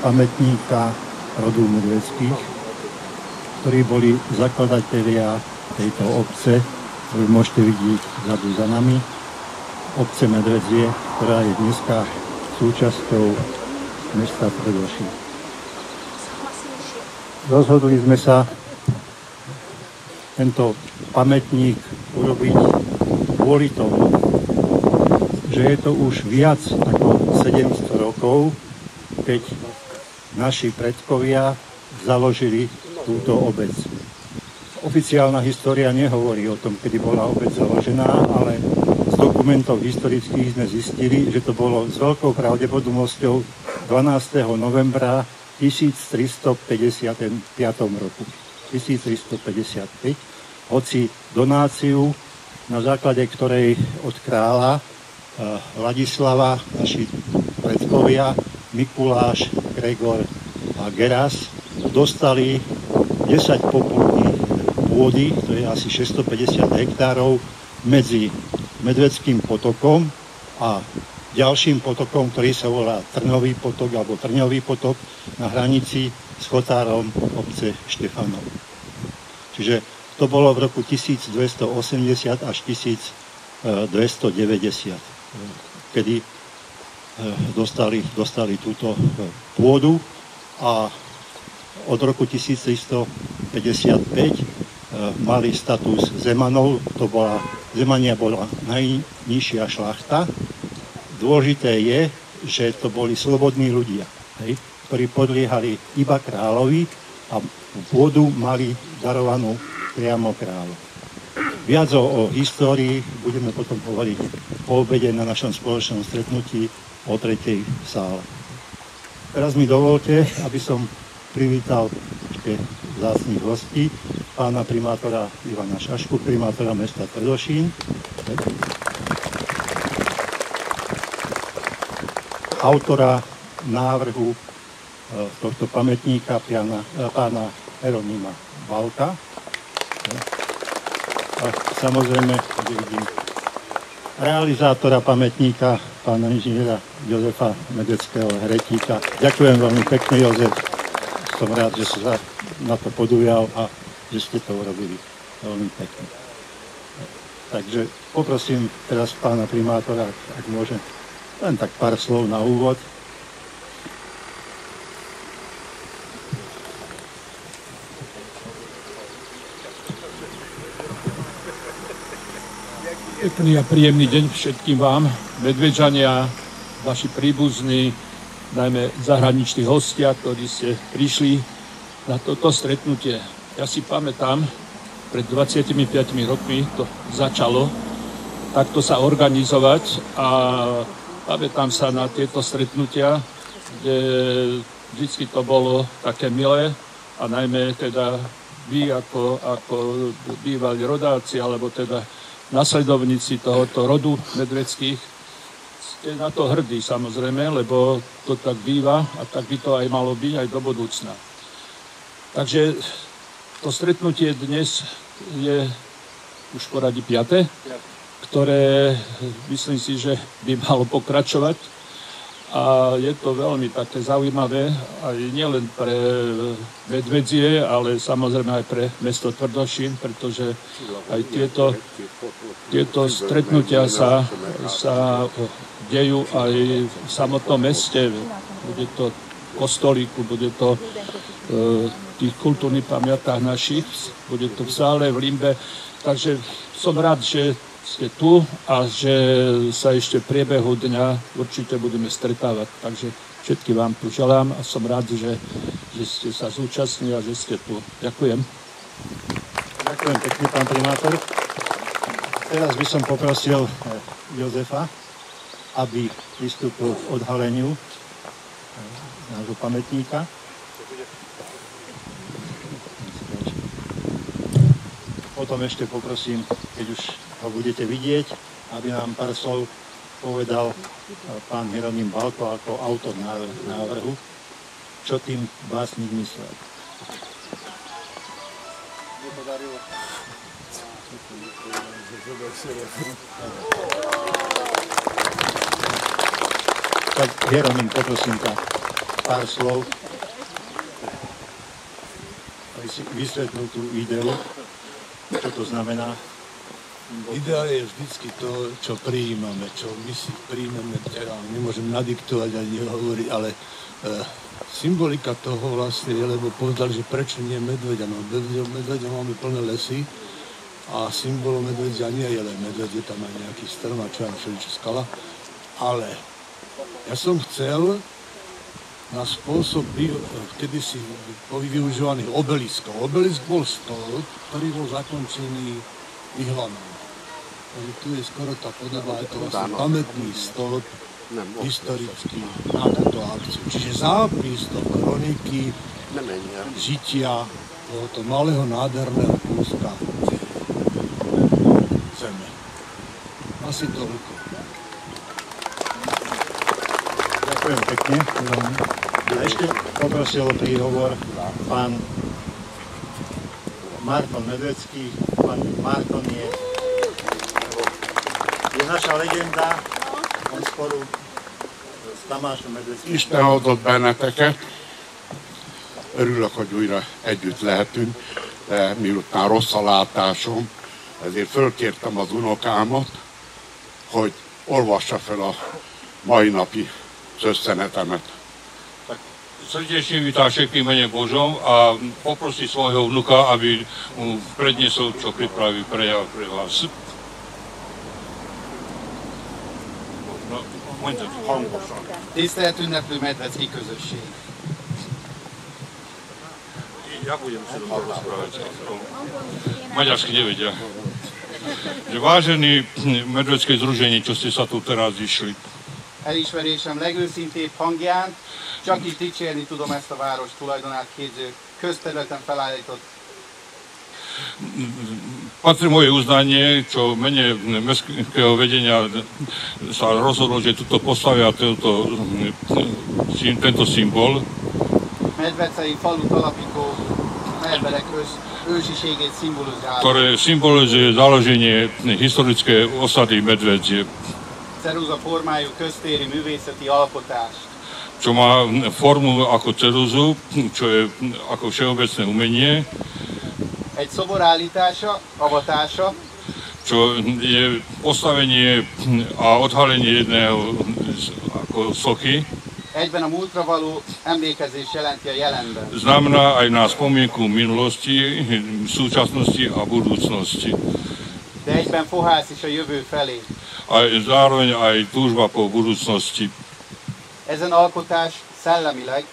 pamätníka rodu Medveckých, ktorí boli zakladatelia tejto obce, ktorú môžete vidieť vzadu za nami. Obce Medvedzie, ktorá je dneska súčasťou mesta Tvrdošín. Rozhodli sme sa tento pamätník urobiť kvôli tomu, že je to už viac ako 700 rokov, keď naši predkovia založili túto obec. Oficiálna história nehovorí o tom, kedy bola obec založená, ale z dokumentov historických sme zistili, že to bolo s veľkou pravdepodobnosťou 12. novembra 1355 roku. 1355, hoci donáciu, na základe ktorej od kráľa Ladislava naši predkovia Mikuláš, Gregor a Geras dostali 10 populní pôdy, to je asi 650 hektárov, medzi Medvedským potokom a ďalším potokom, ktorý sa volá Trňový potok alebo Trňový potok na hranici s chotárom obce Štefanov. Čiže to bolo v roku 1280 až 1290, kedy dostali túto pôdu a od roku 1355 mali status zemanov. Zemania bola najnižšia šlachta. Dôležité je, že to boli slobodní ľudia, ktorí podliehali iba kráľovi a pôdu mali darovanú priamo kráľu. Viac o histórii budeme potom hovoriť po obede na našom spoločnom stretnutí o 3. sále. Teraz mi dovolte, aby som privítal ešte vzácnych hostí, pána primátora Ivana Šašku, primátora mesta Tvrdošín, autora návrhu tohto pamätníka, pána Jeronima Balka. A samozrejme, vidím realizátora pamätníka, pána inžiniera Jozefa Medeckého Hretíka. Ďakujem veľmi pekne, Jozef. Som rád, že sa na to podujal a že ste to urobili veľmi pekne. Takže poprosím teraz pána primátora, ak môže, len tak pár slov na úvod. Pekný a príjemný deň všetkým vám, Medvedžania, vaši príbuzní, najmä zahraniční hostia, ktorí ste prišli na toto stretnutie. Ja si pamätám, pred 25 rokmi to začalo takto sa organizovať a pamätám sa na tieto stretnutia, kde vždy to bolo také milé a najmä teda vy ako bývali rodáci, alebo teda nasledovníci tohoto rodu Medveckých, ste na to hrdí samozrejme, lebo to tak býva a tak by to aj malo byť aj do budúcna. Takže to stretnutie dnes je už v poradí 5., ktoré myslím si, že by malo pokračovať a je to veľmi také zaujímavé aj nielen pre Medvedzie, ale samozrejme aj pre mesto Tvrdošín, pretože aj tieto stretnutia sa dejú aj v samotnom meste. Bude to v kostolíku, bude to v tých kultúrnych pamiatkách našich, bude to v sále, v Limbe. Takže som rád, že ste tu a že sa ešte v priebehu dňa určite budeme stretávať. Takže všetky vám tu želám a som rád, že ste sa zúčastnili a že ste tu. Ďakujem. Ďakujem pekne, pán primátor. Teraz by som poprosil Jozefa, aby vystúpil v odhaleniu nášho pamätníka. Potom ešte poprosím, keď už ho budete vidieť, aby nám pár slov povedal pán Jeronim Balko ako autor návrhu, čo tým básnik myslel. Tak Jeronim, poprosím ťa. pár slov, aby si vysvetlil tú ideu, čo to znamená. Idea je vždycky to, čo prijímame, čo my si prijímame, teda nemôžem nadiktovať ani hovoriť, ale symbolika toho vlastne je, lebo povedali, že prečo nie medveďa. No medveďa máme plné lesy a symbolom medveďa nie je len medveď, je tam aj nejaký strom a čo skala. Ale ja som chcel na spôsob kedysi využívaných obeliskov. Obelisk bol stĺp, ktorý bol zakončený ihlanou. Takže tu je skoro tá podoba, je to vlastne pamätný stĺp historický na túto akciu. Čiže zápis do kroniky žitia tohoto malého nádherného kúska zeme. Asi toľko. Ďakujem pekne. A ešte poprosil o príhovor pán Marton Medvecký. Pán Marton je naša legenda, on spolu s Tamásom Medveckým. Isten áldott benneteket. Örülök, hogy újra együtt lehetünk, de miután rossz a látásom, ezért fölkértem az unokámat, hogy olvassa fel a mai napi összenetemet. Tak srdečne vítá všetkých mene Božom a poprosí svojho vnuka, aby mu predniesol, čo pripraví prejav pre vás. Tisztelt ünneplő Medvecki közösség! Ja budem sa dobro rozprávať. Maďarsky nevedia. Vážení medvecké združení, čo ste sa tu teraz išli. Elismerésem legőszintébb hangján csak is dicsérni tudom ezt a város tulajdonát képző közterületen felállított. Patrí moje uznanie, čo v mene mestského vedenia sa rozhodlo, že tuto postavia tento symbol. Medvecei falut alapító emberek ősiségét szimbolizálja. Ktoré symbolizuje založenie historické osady Medvedzie. Ceruza formájú köztéri művészeti alkotást. Čo má formu ako ceruzu, čo je ako všeobecné umenie. Egy szobor állítása, avatása, čo je postavenie a odhalenie jedného ako sochy. egyben a múltra való emlékezés jelenti a jelenben. Znamená aj na spomienku minulosti, súčasnosti a budúcnosti. De egyben fohász is a jövő felé. A zároveň aj túžba po budúcnosti. Ezen alkotás szellemileg,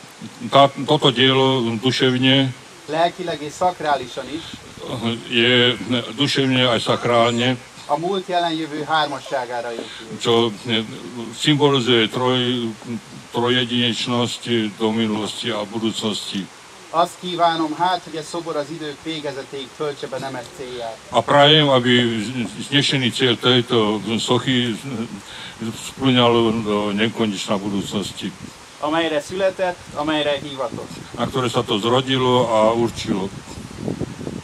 Toto dielo duševne lelkileg és szakrálisan is je duševne aj sakrálne, a múlt jelen jövő hármasságára épül. čo symbolizuje trojedinečnosť do minulosti a budúcnosti. Azt kívánom hát, hogy a szobor az idők végezetéig töltse be nemes célját. A prajem, aby znešený cieľ tejto sochy splňal do nekonečná budúcnosti. Amelyre született, amelyre hivatott. Na ktoré sa to zrodilo a určilo.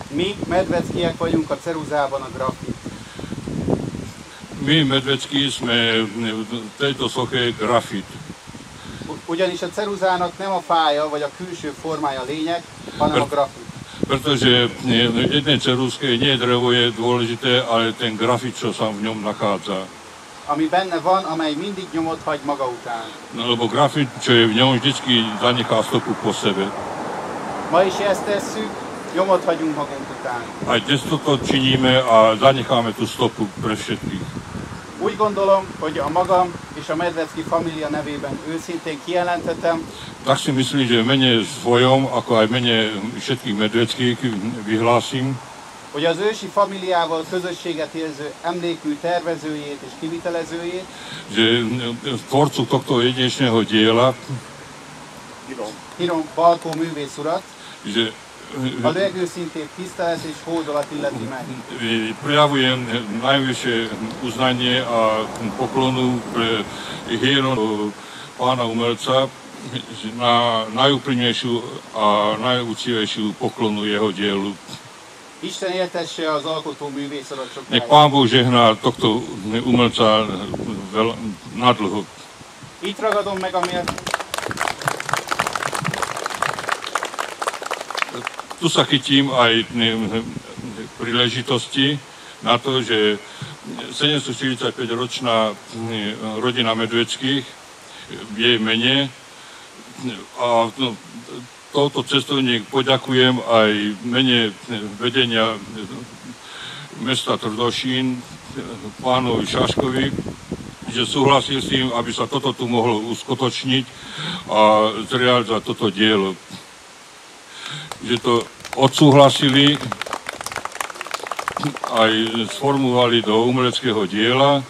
Mi medveckiek vagyunk a ceruzában a grafit. My, medveckí, sme v tejto soche grafit. Ugyanis a ceruzának nem a fája vagy a külső formája lényeg, hanem a grafit. Pretože jednej ceruzke nie drevo je dôležité, ale ten grafit, čo sa v ňom nachádza. Ami benne van, amely mindig nyomot hagy maga után. No, lebo grafit, čo je v ňom, vždycky zanechá stopu po sebe. Ma is ezt tesszük, nyomot hagyunk magunk után. Aj dnes toto činíme a zanecháme tú stopu pre všetkých. Úgy gondolom, hogy a magam és a Medvecki família nevében őszintén kijelenthetem, Tak si myslím, že v mene svojom, ako aj v mene všetkých medveckých vyhlásim, hogy az ősi familiával közösséget érző emlékmű tervezőjét és kivitelezőjét, že tvorcu tohto jedinečného diela, Hirom Balkó művész urat, že a legőszintébb tisztelet és hódolat illeti meg. prejavujem najvyššie uznanie a poklonu pre hieron pána umelca na najúprimnejšiu a najúctivejšiu poklonu jeho dielu. Isten éltesse az alkotó művész urat Nech sokáig. Pán Boh žehná tohto umelca nadlho. Itt ragadom meg a mért. tu sa chytím aj príležitosti na to, že 745-ročná rodina Medveckých v jej mene a touto cestovne poďakujem aj v mene vedenia mesta Tvrdošín pánovi Šaškovi, že súhlasil s tým, aby sa toto tu mohlo uskutočniť a zrealizovať toto dielo. Že to odsúhlasili, aj sformulovali do umeleckého diela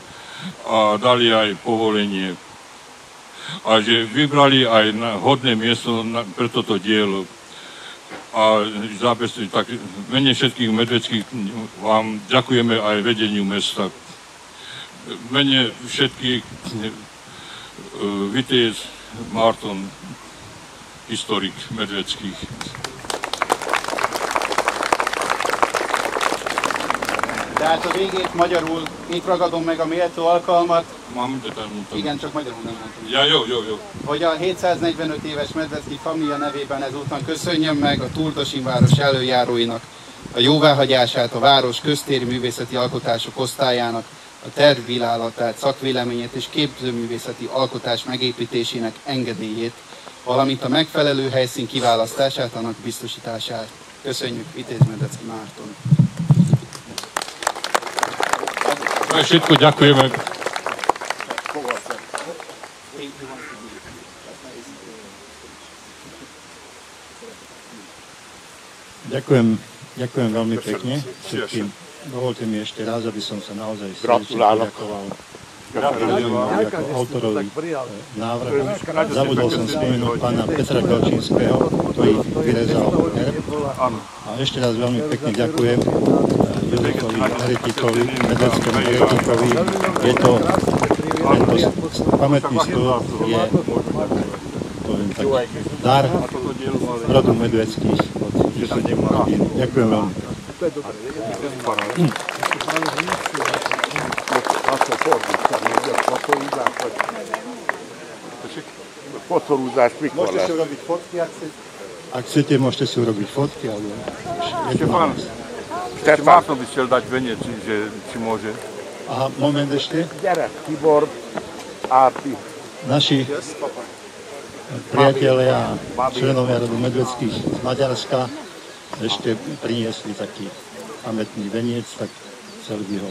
a dali aj povolenie. A že vybrali aj hodné miesto pre toto dielo. A zábezpečili, tak v mene všetkých Medveckých vám ďakujeme aj vedeniu mesta. V mene všetkých vitez Márton, historik Medveckých. Tehát a végét magyarul, itt ragadom meg a méltó alkalmat. Már mindent elmondtam. Igen, csak magyarul nem mondtam. Ja, jó. Hogy a 745 éves Medvecki família nevében ezúton köszönjem meg a Turdosin város előjáróinak a jóváhagyását, a város köztéri művészeti alkotások osztályának, a tervbírálatát, szakvéleményét és képzőművészeti alkotás megépítésének engedélyét, valamint a megfelelő helyszín kiválasztását, annak biztosítását. Köszönjük, Vitéz Medvecki Márton. Všetko ďakujeme. Ďakujem veľmi pekne všetkým. Dovolte mi ešte raz, aby som sa naozaj srdečne poďakoval ako autorovi návrhu. Zabudol som spomenúť pána Petra Galčínskeho, ktorý vyrezal herb. A ešte raz veľmi pekne ďakujem Jozefovi Heretikovi, Medveckému Heretikovi. Je to, tento pamätný stôl je, poviem tak, dar rodu Medveckých od rodín. Ďakujem veľmi. Fotózás mikor Most lesz? is urobiť fotky, Ak chcete, môžete si urobiť fotky, ale Ešte Márton by chcel dať veniec, že či môže. Aha, moment ešte. Gyere, Tibor, Árpi. Naši priatelia a členovia rodu Medveckých z Maďarska ešte priniesli taký pamätný veniec, tak chceli by ho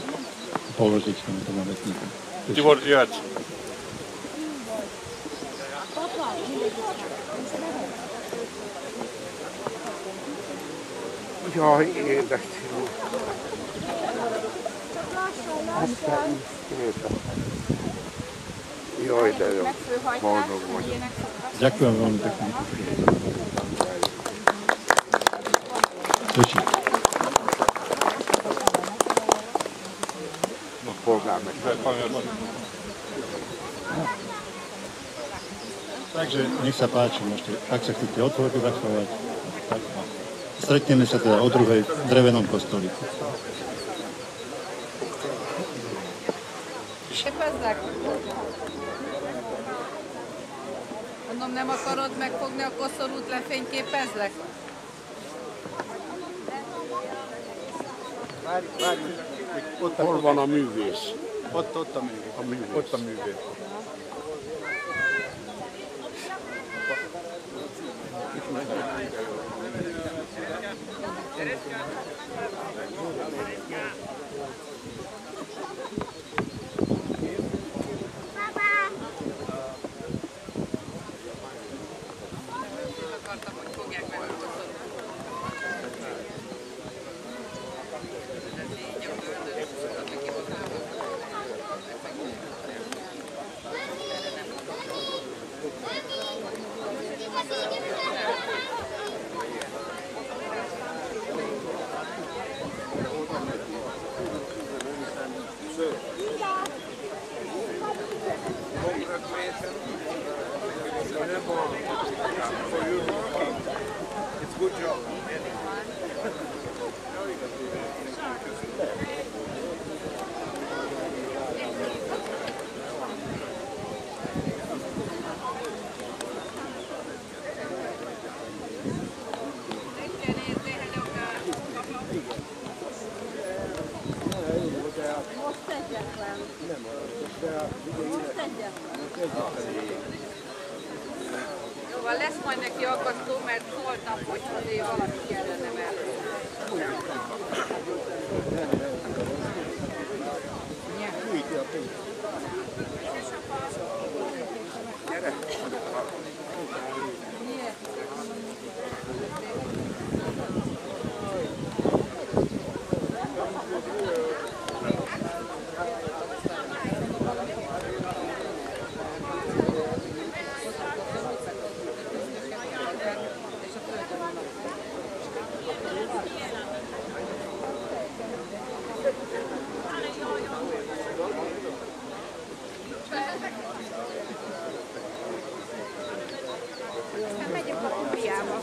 položiť k tomuto pamätníku. Tibor, jaď. Jaj, édes. Jaj, de jó. Boldog vagyok. Ďakujem veľmi pekne. Točí. No, polgármester. Takže nech sa páči, môžete, ak sa chcete odfotografovať, tak stretneme sa teda o druhej v drevenom kostolíku. Képezzek? Mondom, nem akarod megfogni a koszorút, lefényképezlek? Hol van a művész? Ott a művész. Ott a művész. Akartam, hogy fogják meg a koszorút. Ez így a földön, ami kihoználva. Erre nem Szóval lesz majd neki akasztó, mert szóltam, hogy azért valami kellene mellé. Gyere! Megyünk a Kubiába.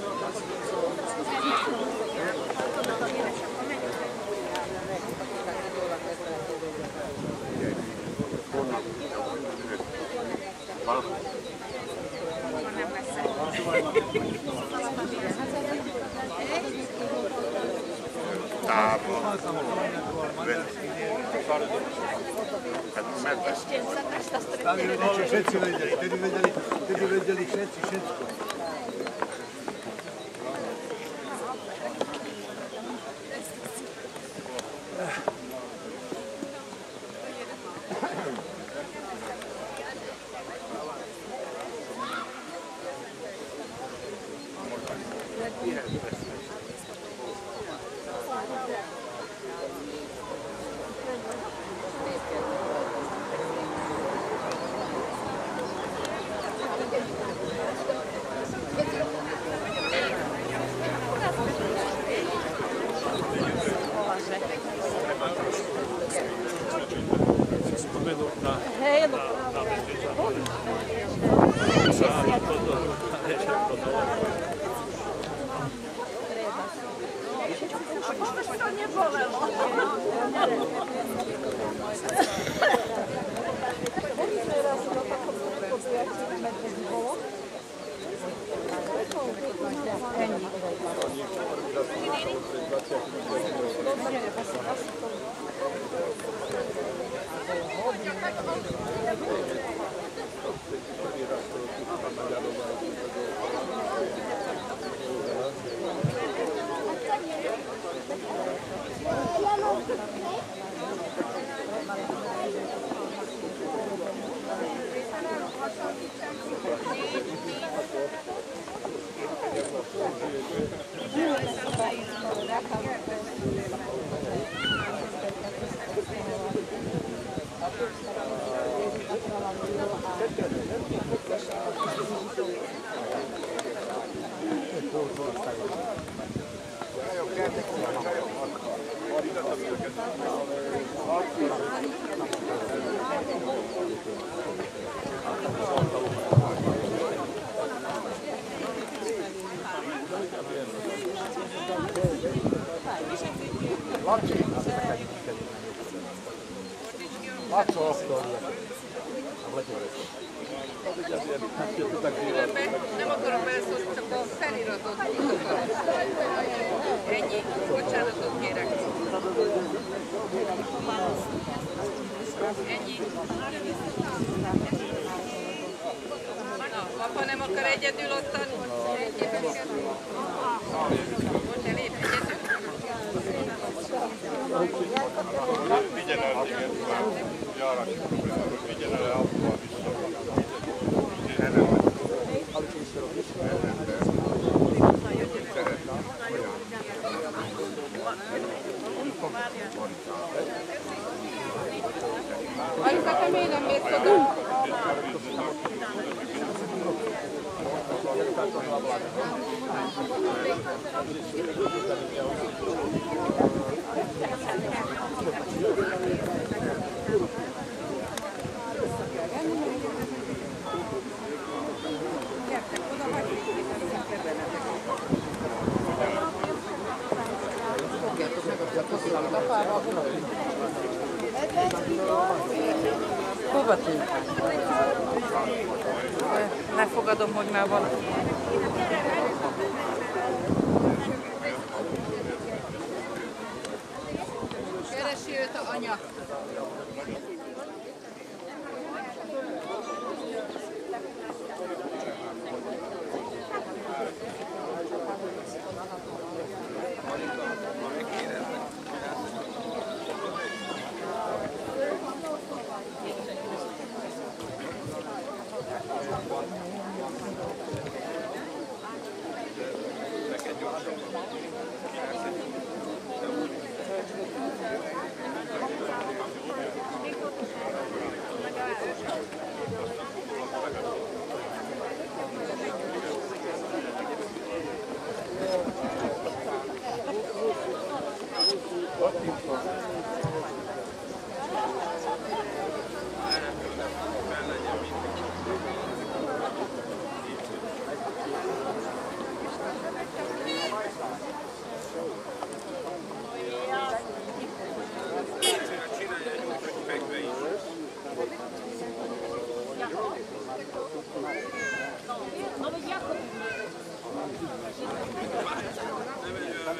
Nem lesz. Všetci vedeli, všetci. To nie bolelo. Nem akarom beleszólni, csak a feliratot mutatom. Ennyi. Bocsánatot kérek. Ennyi. Na, apa nem akar egyedül ottan? Egyébként kell. Most elég egyedül. Vigyen el, igen, Jára, vigyen el abban vissza. Alika, te miért nem mész oda? Hova tűnt? Lefogadom, hogy már van. Keresi őt a anya.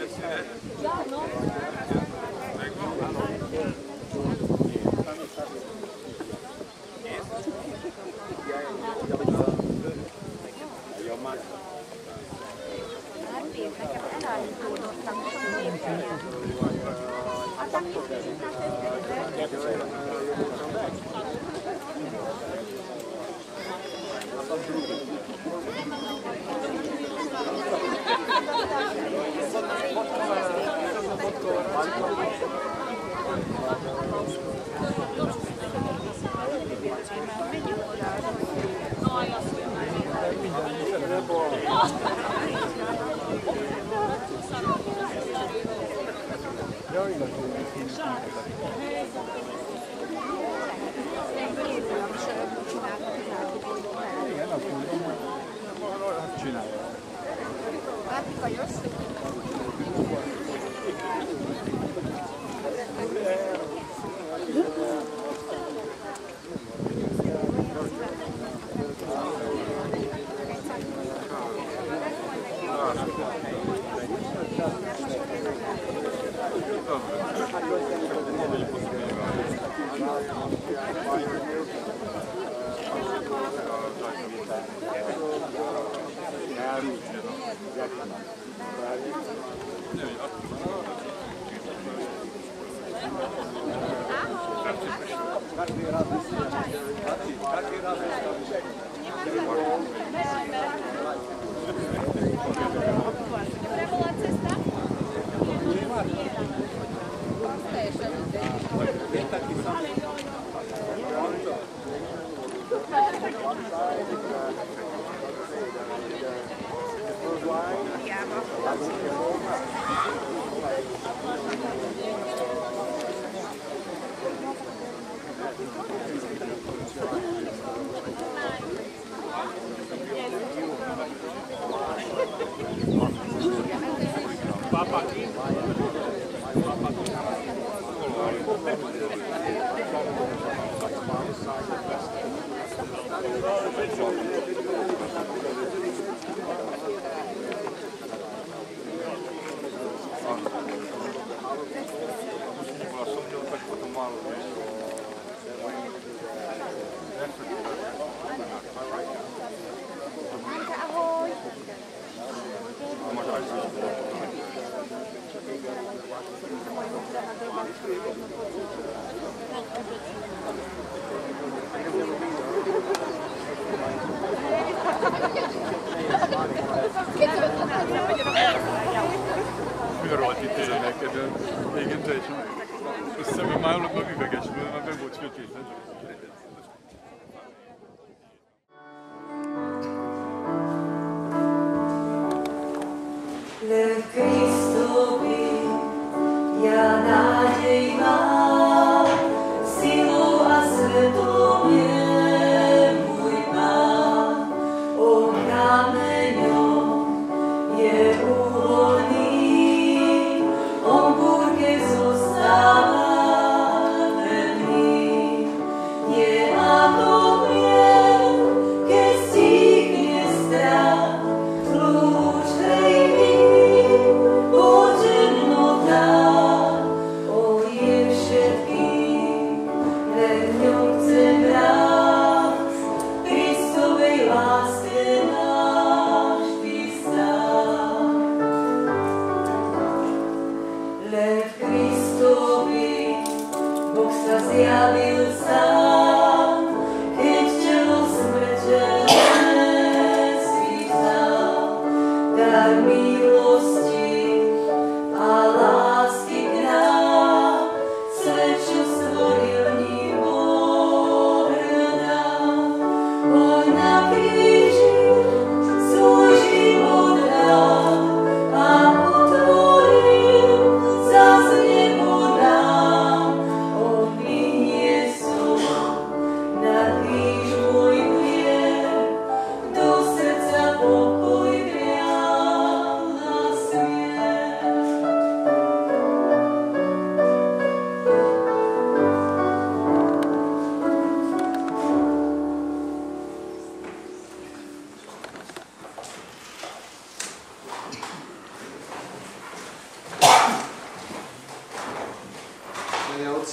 Pokoj,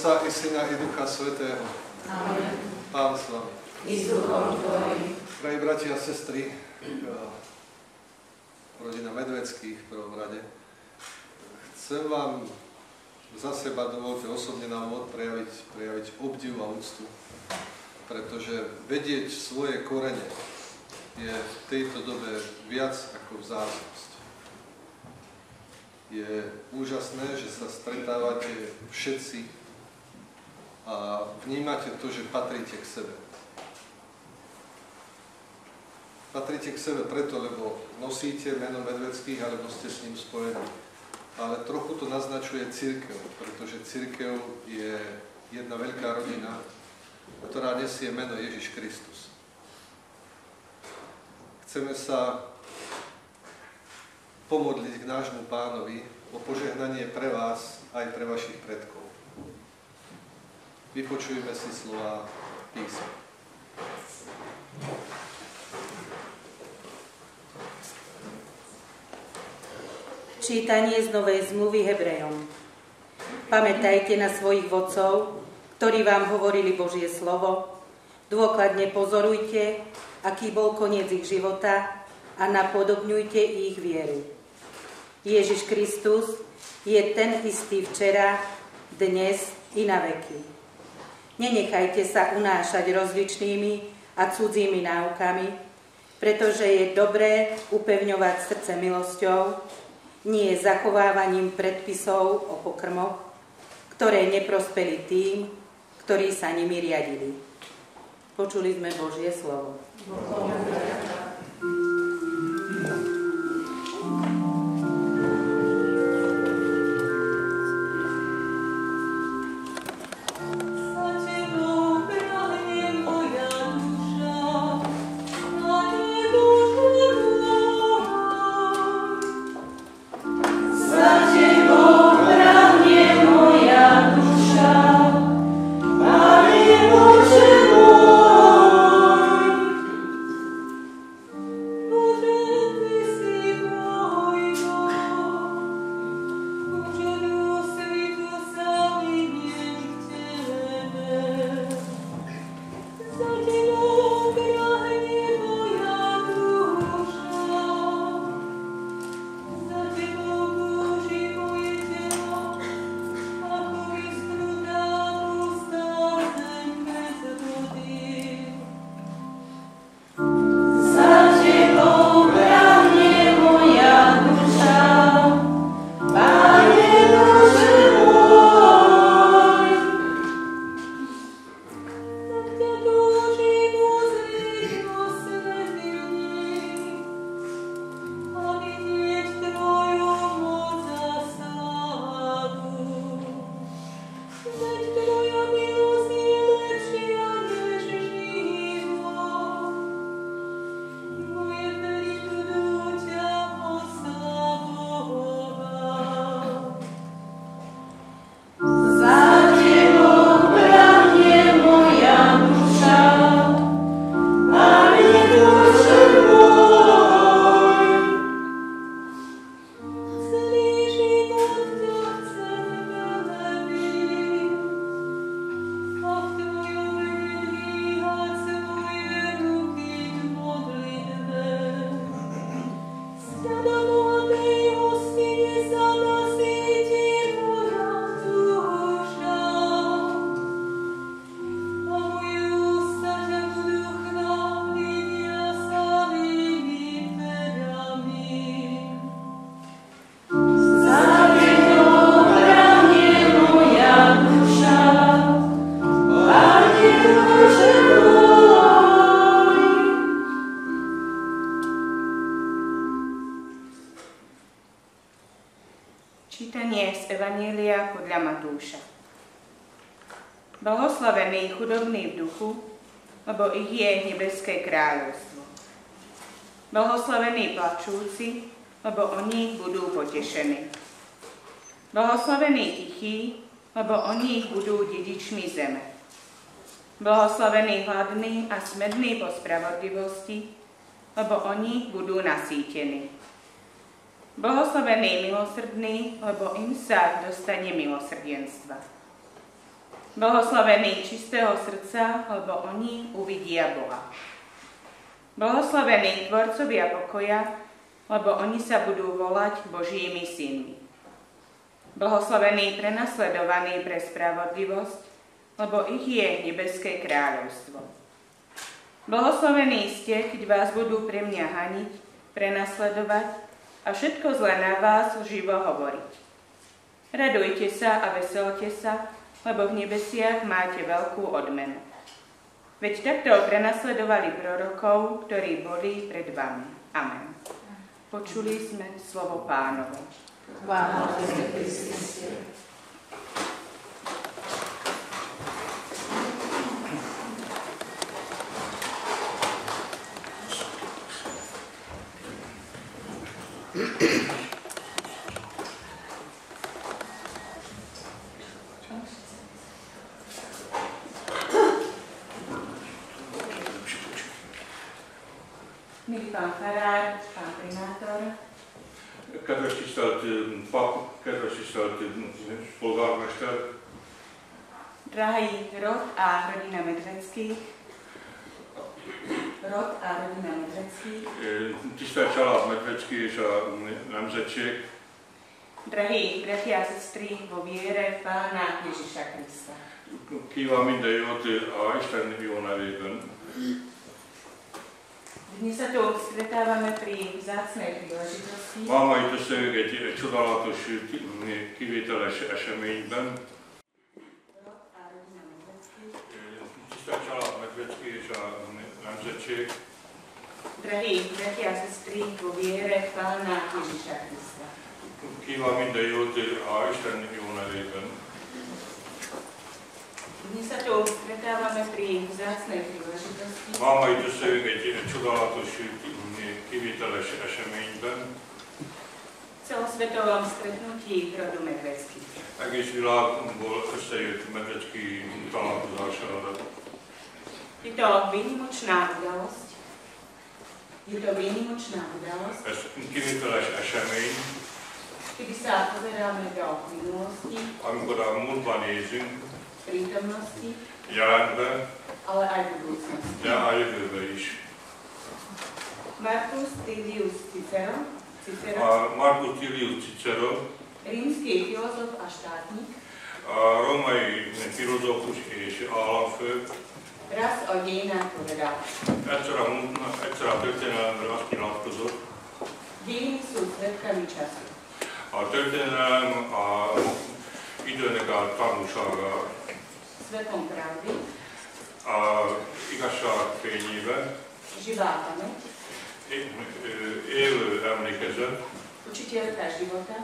Otca i Syna i Ducha Svätého. Amen. Pán s vami. I s duchom tvojim. Drahí bratia a sestry, rodina Medveckých v prvom rade, chcem vám za seba, dovolte osobne na úvod prejaviť obdiv a úctu, pretože vedieť svoje korene je v tejto dobe viac ako vzácnosť. Je úžasné, že sa stretávate všetci a vnímate to, že patríte k sebe. Patríte k sebe preto, lebo nosíte meno Medveckých, alebo ste s ním spojení. Ale trochu to naznačuje cirkev, pretože cirkev je jedna veľká rodina, ktorá nesie meno Ježiš Kristus. Chceme sa pomodliť k nášmu Pánovi o požehnanie pre vás aj pre vašich predkov. Vypočujme si slova písma. Čítanie z Novej zmluvy Hebrejom. Pamätajte na svojich vodcov, ktorí vám hovorili Božie slovo. Dôkladne pozorujte, aký bol koniec ich života a napodobňujte ich vieru. Ježiš Kristus je ten istý včera, dnes i na veky. Nenechajte sa unášať rozličnými a cudzími náukami, pretože je dobré upevňovať srdce milosťou, nie zachovávaním predpisov o pokrmoch, ktoré neprospeli tým, ktorí sa nimi riadili. Počuli sme Božie slovo. Čítanie z Evanjelia podľa Matúša. Blahoslavení chudobní v duchu, lebo ich je nebeské kráľovstvo. Blahoslavení plačúci, lebo oni budú potešení. Blahoslavení tichí, lebo oni budú dedičmi zeme. Blahoslavení hladní a smední po spravodlivosti, lebo oni budú nasýtení. Blahoslavení milosrdní, lebo im sa dostane milosrdenstva. Blahoslavení čistého srdca, lebo oni uvidia Boha. Blahoslavení tvorcovia pokoja, lebo oni sa budú volať Božími synmi. Blahoslavení prenasledovaní pre spravodlivosť, lebo ich je nebeské kráľovstvo. Blahoslavení ste, keď vás budú pre mňa haniť, prenasledovať a všetko zlé na vás živo hovoriť. Radujte sa a veselte sa, lebo v nebesiach máte veľkú odmenu. Veď takto prenasledovali prorokov, ktorí boli pred vami. Amen. Počuli sme slovo Pánovo. Chvála Tebe, Kriste. Milý pán farár, pán primátor, kedves tisztelt pap, kedves tisztelt polgármester, drahý rod a rodina Medveckých, tisztelt család Medvecký és a nemzetség, drahí bratia a sestry vo viere Pána Ježiša Krista. Kíván minden jót a Isten jó nevében. Dnes sa tu stretávame pri vzácnej príležitosti. Máma itt összejövünk egy csodálatos, kivételes eseményben. Tisztelt család Medvecký és a nemzetség. Drahí bratia a sestry vo viere Pána Ježiša Krista. Kíván minden jót a Isten jó nevében. Dnes sa tu stretávame pri vzácnej príležitosti. Máma itt összejövünk egy csodálatos, kivételes eseményben. Celosvetovom stretnutí rodu Medveckých. Egész világból összejött Medvecký találkozására. Je to výnimočná udalosť. Ez kivételes esemény. Kedy sa pozeráme do minulosti, amikor a múltban nézünk, prítomnosti, jelenbe, ale aj budúcnosti. de a jövőbe is. Marcus Tullius Cicero, Marcus Tullius Cicero, rímsky filozof a štátnik, a római filozófus és államfő, raz o dejinách povedal: egyszer a történelemről azt nyilatkozott, dejiny sú svedkami času. a történelem a időnek a tanúsága, Svetom pravdy, a igazság fényében, živá pamäť, élő emlékezet, učiteľka života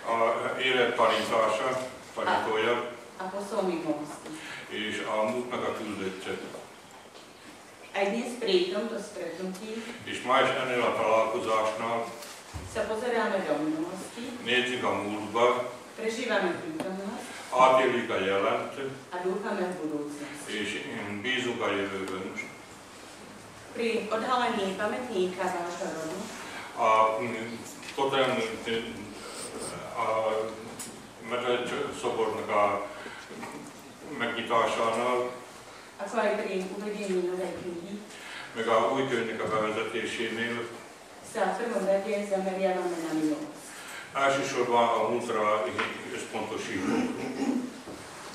a élet tanítása, tanítója, a posol minulosti. és a múltnak a küldöttje. Aj dnes pri tomto stretnutí És ma is ennél a találkozásnál sa pozeráme do minulosti, nézzük a múltba, prežívame prítomnosť átéljük a jelent, a dúfame v budúcnosti. és bízunk a jövőben. Pri odhalení pamätníka vášho rodu A potom a Medvegy szobornak a megnyitásánál, ako aj pri uvedení novej knihy, meg a új könyvnek a bevezetésénél sa v prvom rade zameriavame na minulosť. elsősorban a múltra összpontosítunk.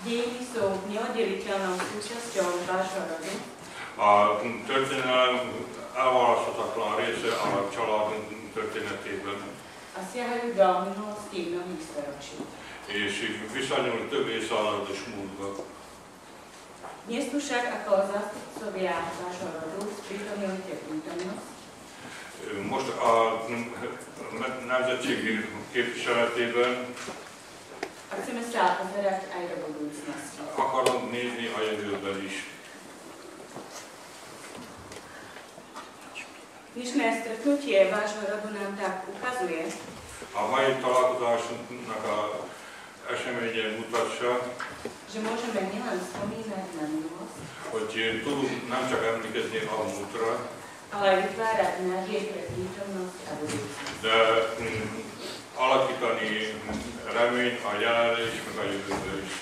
Dejiny sú neoddeliteľnou súčasťou vášho rodu A történelem elválaszthatatlan része a családunk történetében, a siahajú do minulosti mnohých storočí. és visszanyúl több évszázados múltba. Dnes tu však ako zástupcovia vášho rodu sprítomňujete prítomnosť Most a nemzetség képviseletében a chceme sa pozerať aj do budúcnosti. akarunk nézni a jövőben is. Dnešné stretnutie vášho rodu nám tak ukazuje, A mai találkozásunknak a eseménye mutatja, že môžeme nielen spomínať na minulosť, hogy tudunk nem csak emlékezni a múltra, ale aj vytvárať nádej pre prítomnosť a budúcnosť. de alakítani reményt a jelenre is, meg a jövőbe is.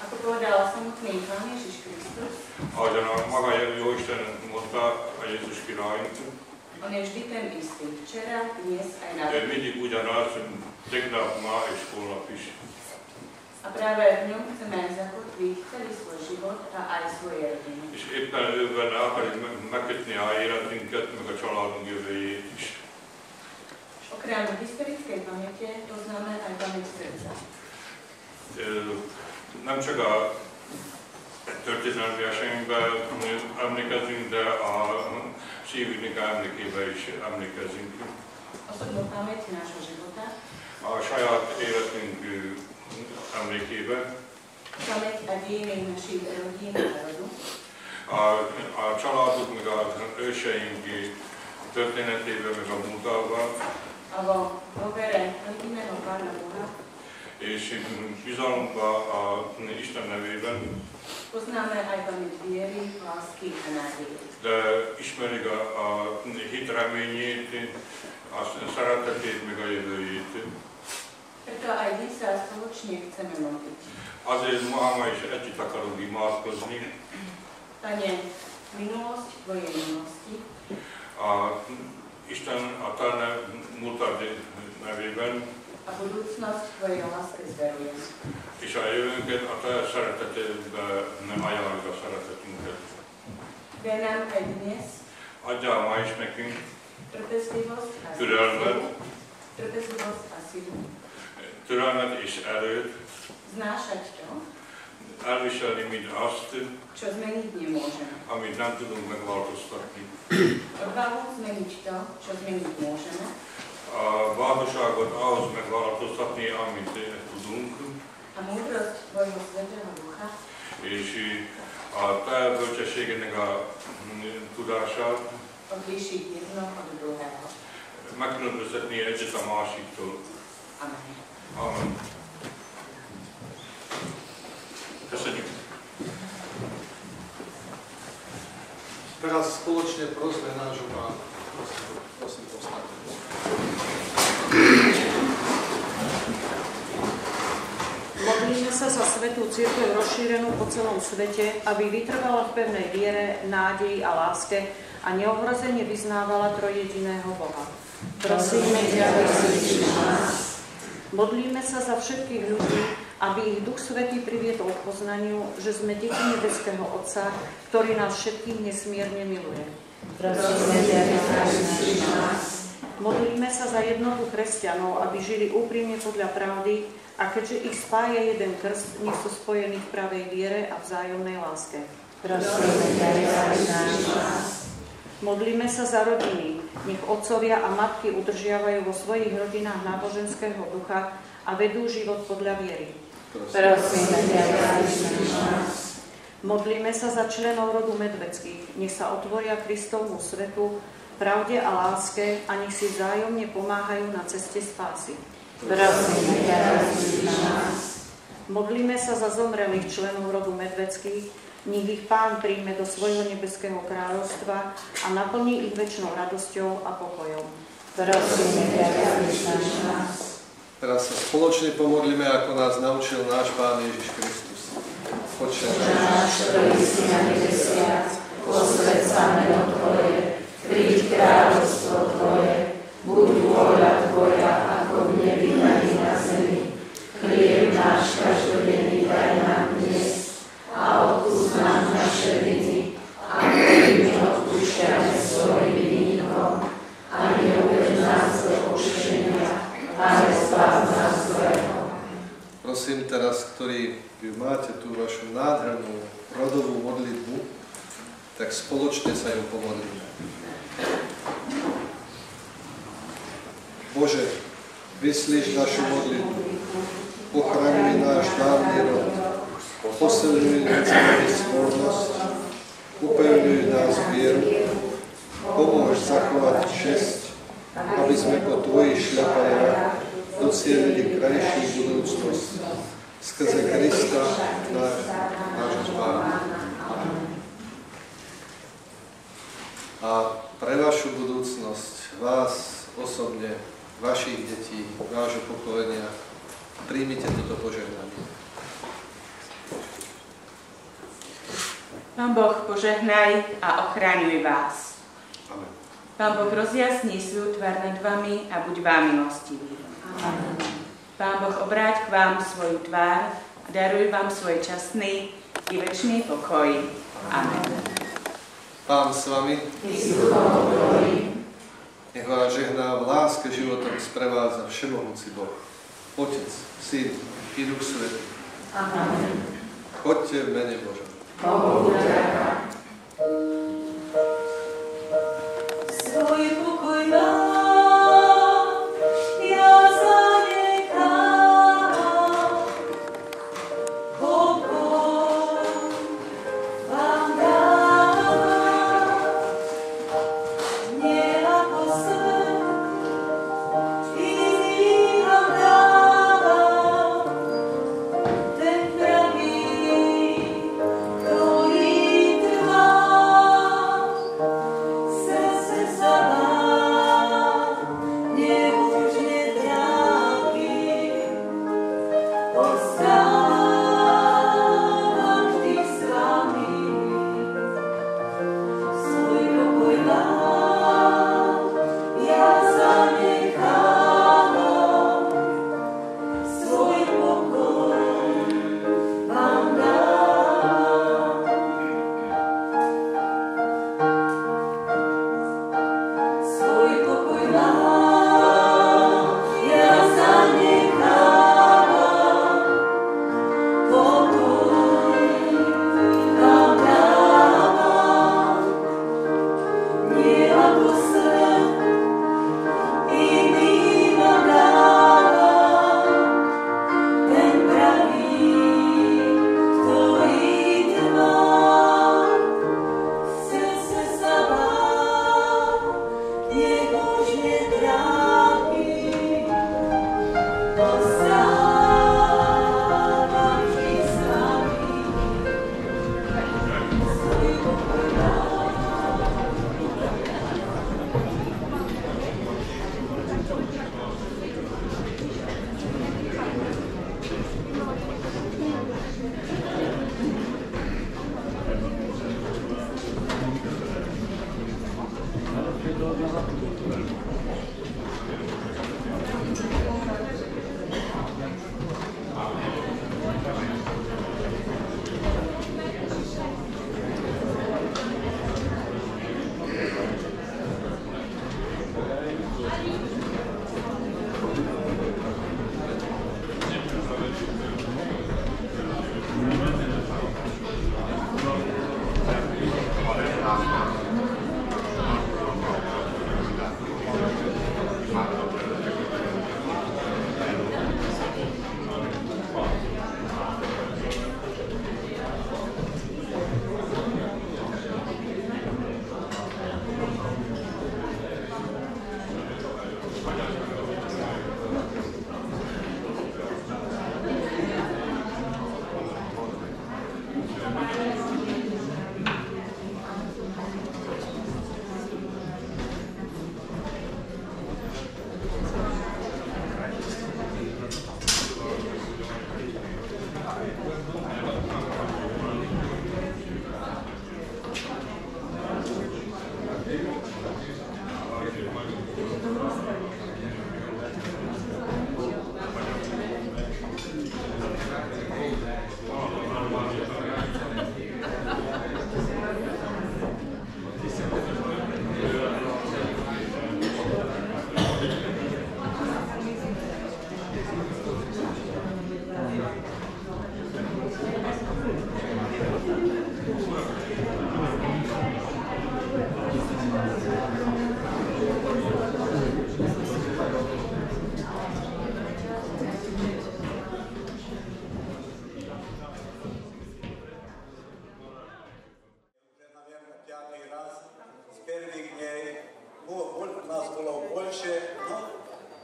Ako povedal samotný Pán Ježiš Kristus. Ahogyan a maga Jóisten mondta a Jézus királyunk. On je vždy ten istý, včera, dnes aj na Ő mindig ugyanaz, tegnap, ma és holnap is. A práve v ňom chceme zakotviť celý svoj život a aj svoje rodiny. És éppen őben akarjuk megkötni a életünket, meg a családunk jövőjét is. Okrem historickej pamäte poznáme aj pamäť srdca. Nem csak a történelmi eseményben emlékezünk, de a szívünknek emlékébe is emlékezünk. Osobnú pamäť nášho života. A saját életünk emlékébe. Pamäť a dejiny našich rodín a rodu. A családok, meg az őseink történetében, meg a múltában. A vo vere jediného Pána Boha. És bizalomba a Isten nevében. Poznáme aj pamäť viery, lásky a nádeje. De ismerik a hit reményét, a szeretetét, meg a jövőjét. Preto aj dnes sa spoločne chceme modliť. Azért ma is együtt akarunk imádkozni. Pane, minulosť Tvojej milosti. A Isten a Te múltad nevében. A budúcnosť Tvojej láske zverujem. És a jövőnket a Te szeretetedbe nem ajánljuk a szeretetünket. Daj nám aj dnes Adjál ma is nekünk trpezlivosť a türelmet, trpezlivosť a silu. Türelmet és erőt. Znášať to, elviselni mind azt, čo zmeniť nemôžeme. amit nem tudunk megváltoztatni. Odvahu zmeniť to, čo zmeniť môžeme. A bátorságot ahhoz megváltoztatni, amit tudunk. A múdrosť Tvojho Svätého Ducha. És a Te bölcsességednek a tudását odlíšiť jedno od druhého. Megkülönböztetni egyet a másiktól. Amen. Amen. Köszönjük. Teraz spoločne prosme nášho Pána. Prosím, povstaňte. Modlíme sa za svätú cirkev rozšírenú po celom svete, aby vytrvala v pevnej viere, nádeji a láske a neohrozene vyznávala trojjediného Boha. Prosíme ťa, vyslyš nás. Modlíme sa za všetkých ľudí, aby ich Duch Svätý priviedol k poznaniu, že sme deti nebeského Otca, ktorý nás všetkých nesmierne miluje. Prosíme ťa, vyslyš nás. Modlíme sa za jednotu kresťanov, aby žili úprimne podľa pravdy a keďže ich spája jeden krst, nech sú spojení v pravej viere a vzájomnej láske. Prosíme ťa, vyslyš nás. Modlíme sa za rodiny, nech otcovia a matky udržiavajú vo svojich rodinách náboženského ducha a vedú život podľa viery. Prosíme ťa, vyslyš nás. Modlíme sa za členov rodu Medveckých, nech sa otvoria Kristovmu svetu, pravde a láske a nech si vzájomne pomáhajú na ceste spásy. Prosíme ťa, vyslyš nás. Modlíme sa za zomrelých členov rodu Medveckých, nech ich Pán príjme do svojho nebeského kráľovstva a naplní ich večnou radosťou a pokojom. Prosíme ťa, vyslyš nás. Teraz sa spoločne pomodlíme, ako nás naučil náš Pán Ježiš Kristus. Otče náš, ktorý si na nebesiach, posväť sa meno Tvoje, príď kráľovstvo Tvoje, buď vôľa Tvoja, ako v nebi, tak i na zemi. Chlieb náš každodenný daj nám dnes a odpusť nám naše viny, ako my odpúšťame svojim vinníkom, a neuveď nás do pokušenia, ale zbav nás zlého. Prosím teraz, ktorí máte tú vašu nádhernú rodovú modlitbu, tak spoločne sa ju pomodlíme. Bože, vyslíš našu modlitbu, ochraňuj náš dávny rod, posilňuj ľudskú svornosť, upevňuj nás vieru, pomôž zachovať česť, aby sme po Tvojich šľapajách docielili krajšiu budúcnosť skrze Krista, nášho Pána. A pre vašu budúcnosť, vás osobne, vašich detí, vášho pokolenia, príjmite toto požehnanie. Pán Boh požehnaj a ochraňuj vás. Amen. Pán Boh rozjasní svoju tvár nad vami a buď vám milostivý. Amen. Pán Boh obráť k vám svoju tvár a daruj vám svoj častný i večný pokoj. Amen. Pán s vami. Nech vás žehná v láske života sprevádza všemohúci Boh, Otec, Syn i Duch Svätý. Amen. Choďte v mene Božom. Bohu vďaka. Svoj pokoj vám ja zanechám, pokoj vám dám, nie ako svet, iný vám dávam, ten pravý, ktorý trvá.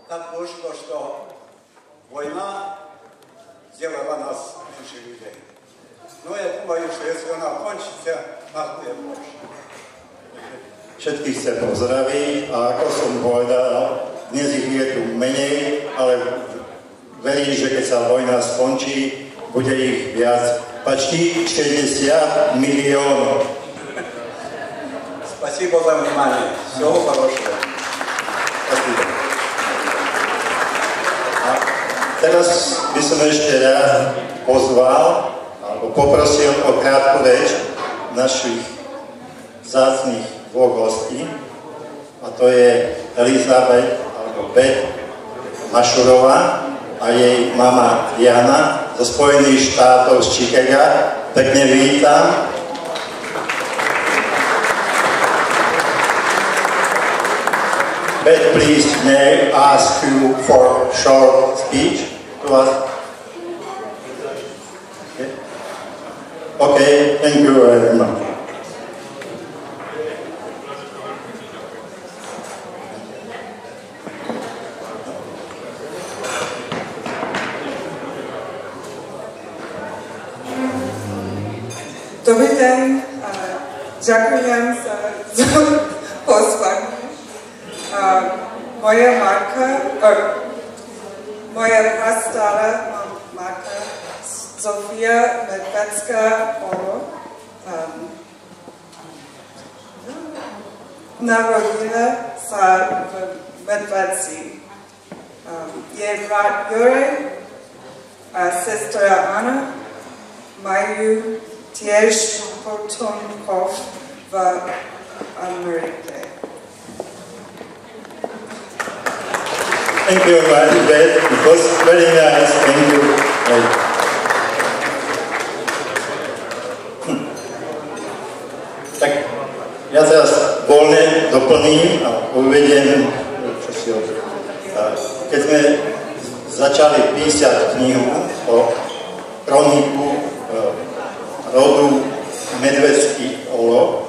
так вышло, что война сделала нас меньше людей. Но я думаю, что если она кончится, нас будет больше. Všetkých chcem pozdraviť a ako som povedal, dnes ich je tu menej, ale verím, že keď sa vojna skončí, bude ich viac почти 60 миллионов. Спасибо за внимание. Всего хорошего. Спасибо. A teraz by som ešte rád pozval, alebo poprosil o krátku reč našich vzácnych dvoch hostí. A to je Elizabeth, alebo Beth Mašurová a jej mama Jana zo Spojených štátov z Chicaga. Pekne vítam. Beth, please, may I ask you for a short speech to us? Okay, thank you very much. Dobrý den, ďakujem za pozvanie. Moja prastará matka Zofia Medvecká narodila sa v Medvedci. Jej brat Juraj a sestra Anna majú tiež potomkov v Amerike. Thank you, Beth. It was very nice. Thank you. Tak ja teraz voľne doplním a uvediem, čo si keď sme začali písať knihu o kroniku rodu Medvedský Olo,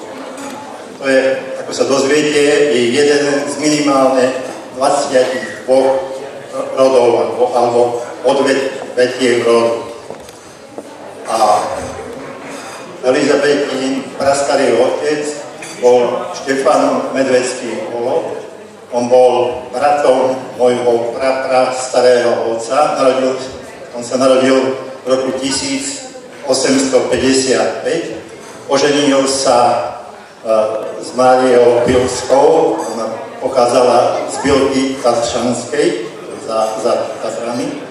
to je, ako sa dozviete, je jeden z minimálne 22 rodov alebo odvetiev rodu. A Elizabetín prastarý otec bol Štefan Medvedský Olo. On bol bratom môjho starého otca. On sa narodil v roku 1855. Oženil sa s Máriou Pilskou. Ona pochádzala z Bilky Tatšanskej za Tatrami.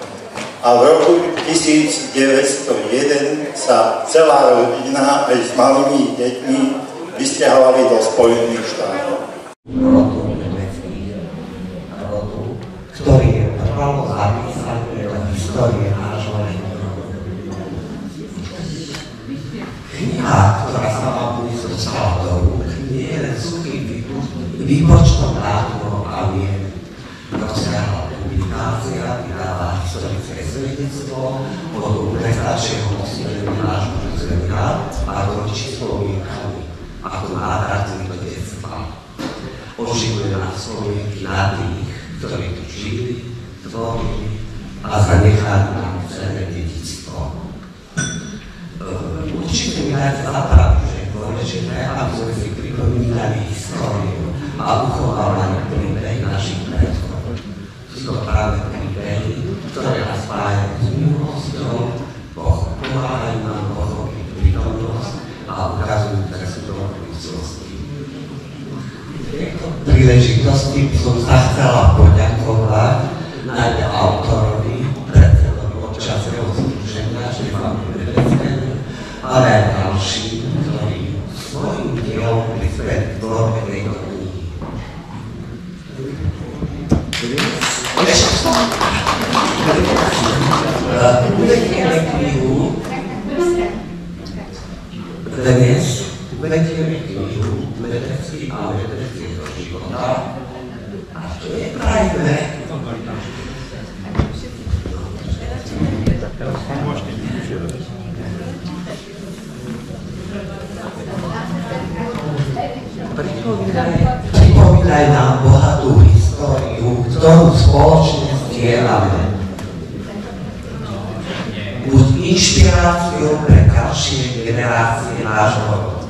A v roku 1901 sa celá rodina aj s malými deťmi vysťahovali do Spojených štátov. Rodu Medvedských, rodu, ktorý je prvo zapísaný do histórie nášho rodu. Kniha, ktorá sa vám dostala do rúk, nie je len suchý výpočtom dátumov a mien. Rozsiahla publikácia vydáva historické svedectvo od najstaršieho nositeľa nášho územia a rodiči spomienkami, ako návratili do detstva. Oživuje nás spomienky na tých, ktorí tu žili, tvorili a zanechali nám celé dedičstvo. Určite mi dajte zapravdu, že je dôležité, aby sme si pripomínali históriu a uchovávali príbeh našich predkov. Sú to práve príbehy, ktoré nás spájajú s minulosťou, pomáhajú nám pochopiť prítomnosť a ukazujú cestu do budúcnosti. V tejto príležitosti by som sa chcela poďakovať najmä autorovi, predsedovi občianskeho združenia Štefanu Medvedskému, ale aj ďalším, ktorí svojím dielom prispeli k tvorbe tejto knihy. Uvedieme knihu Medvedský a Medvedského života a to je prajme. Pripomínaj nám bohatú históriu, ktorú spoločne zdieľame. Buď inšpiráciou pre ďalšie generácie nášho rodu.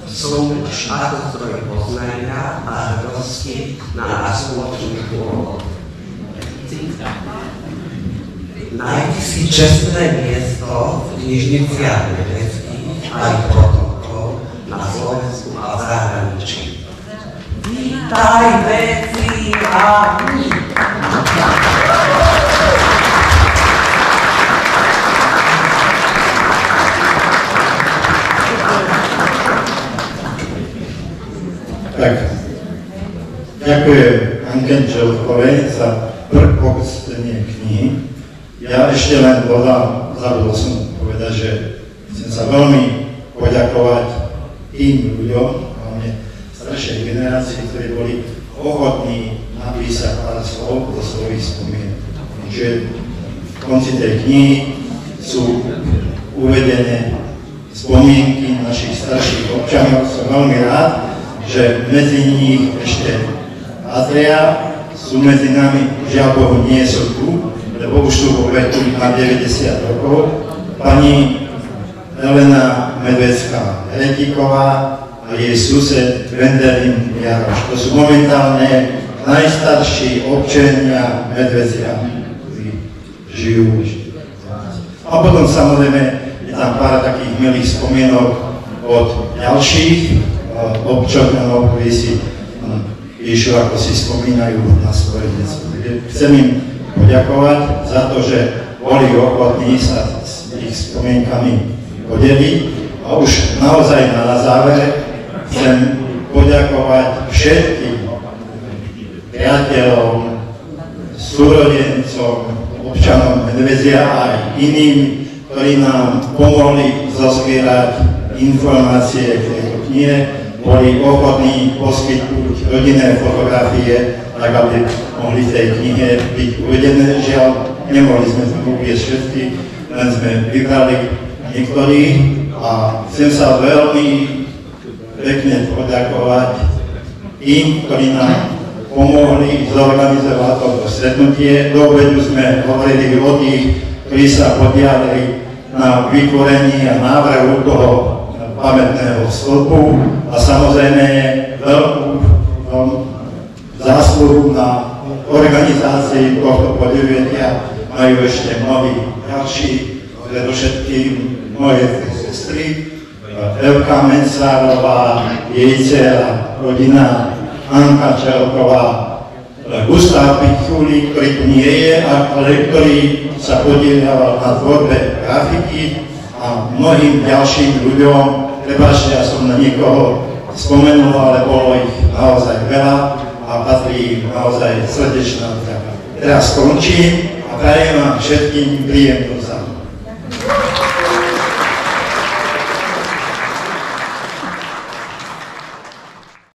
Som už ako zdroj poznania a hrdosti na náš spoločný pôvod. Nájdi si čestné miesto v knižniciach nebeckých aj protokol na Slovensku a v zahraničí. Vítaj veci a Tak, ďakujem Anke Želkovej za predpokstenie knihy. Ja ešte len dodám, zabudol som povedať, že chcem sa veľmi poďakovať tým ľuďom, hlavne staršej generácii, ktorí boli ochotní napísať pár slov do svojich spomienok. Že v konci tej knihy sú uvedené spomienky našich starších občanov. Som veľmi rád, že medzi nich ešte patria, sú medzi nami, žiaľ Bohu, nie sú tu, lebo už sú vo veku na 90 rokov. Pani Elena Medvecká-Heretíková a jej sused Vendelin Jaroš. To sú momentálne najstarší občania Medvecia, ktorí žijú. A potom samozrejme je tam pár takých milých spomienok od ďalších občanov, ktorí si píšu, ako si spomínajú na svoje detstvo. Chcem im poďakovať za to, že boli ochotní sa s ich spomienkami podeliť. A už naozaj na záver chcem poďakovať všetkým priateľom, súrodencom, občanom Medvezia a aj iným, ktorí nám pomohli zozbierať informácie v tejto knihe, boli ochotní poskytnúť rodinné fotografie, tak aby mohli v tej knihe byť uvedené. Žiaľ, nemohli sme tam uviesť všetky, len sme vybrali niektorých a chcem sa veľmi pekne poďakovať tým, ktorí nám pomohli zorganizovať toto stretnutie. Do obedu sme hovorili o tých, ktorí sa podiali na vytvorení a návrhu toho pamätného stĺpu a samozrejme veľkú zásluhu na organizácii tohto podujatia majú ešte mnohí ďalší, predovšetkým moje sestry, Evka Mensárová, jej dcera, rodina Anka Čelková, Gustav Pichuli, ktorý tu nie je, ale ktorý sa podielal na tvorbe grafiky a mnohým ďalším ľuďom. Prepáčte, ja som na niekoho spomenul, ale bolo ich naozaj veľa a patrí im naozaj srdečná vďaka. Teraz skončím a prajem vám všetkým príjemnú